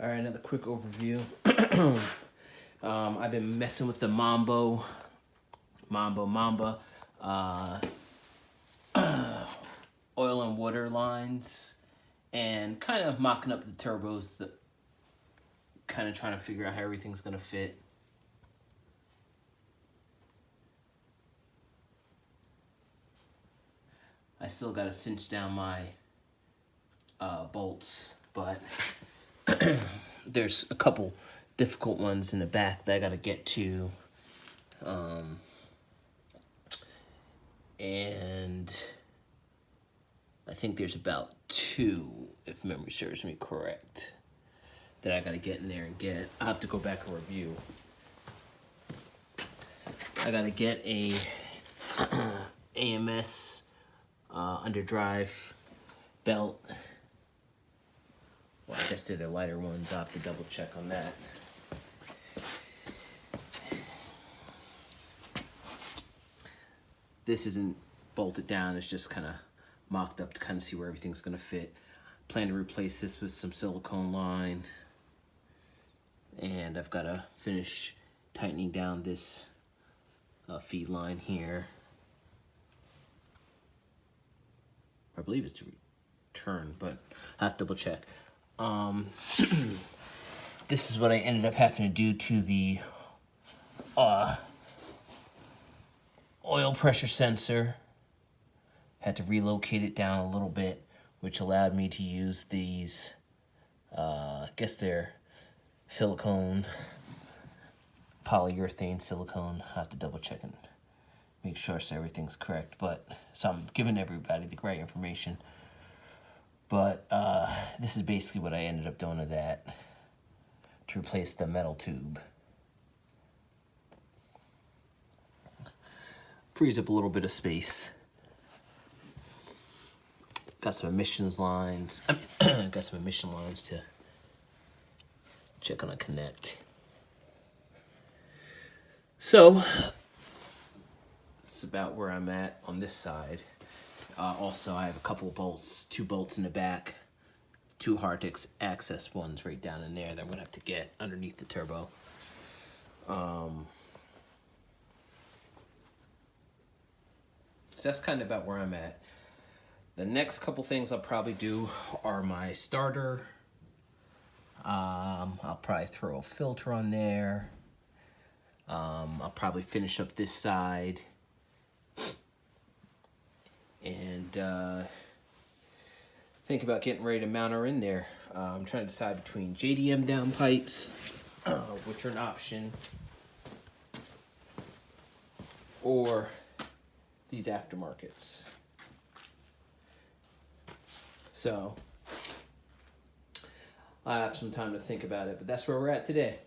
All right, another quick overview. I've been messing with the Mamba oil and water lines, and kind of mocking up the turbos, kind of trying to figure out how everything's gonna fit. I still gotta cinch down my bolts, but there's a couple difficult ones in the back that I gotta get to. And I think there's about 2, if memory serves me correct, that I gotta get in there and get. I'll have to go back and review. I gotta get a AMS underdrive belt. Well, I guess they're the lighter ones. I'll have to double check on that. This isn't bolted down, it's just kind of mocked up to kind of see where everything's going to fit. Plan to replace this with some silicone line. And I've got to finish tightening down this feed line here. I believe it's a return, but I have to double check. This is what I ended up having to do to the oil pressure sensor. Had to relocate it down a little bit, which allowed me to use these, I guess they're silicone, polyurethane silicone. I have to double check and make sure so everything's correct. But so I'm giving everybody the right information. But this is basically what I ended up doing to that, to replace the metal tube. Frees up a little bit of space. Got some emissions lines. Got some emission lines to check on a connect. So this is about where I'm at on this side. Also, I have a couple of bolts, 2 bolts in the back, 2 hard to access ones right down in there that I'm gonna have to get underneath the turbo. So that's kind of about where I'm at. The next couple things I'll probably do are my starter. I'll probably throw a filter on there. I'll probably finish up this side. And think about getting ready to mount her in there. I'm trying to decide between JDM downpipes, which are an option, or these aftermarkets. So I have some time to think about it, but that's where we're at today.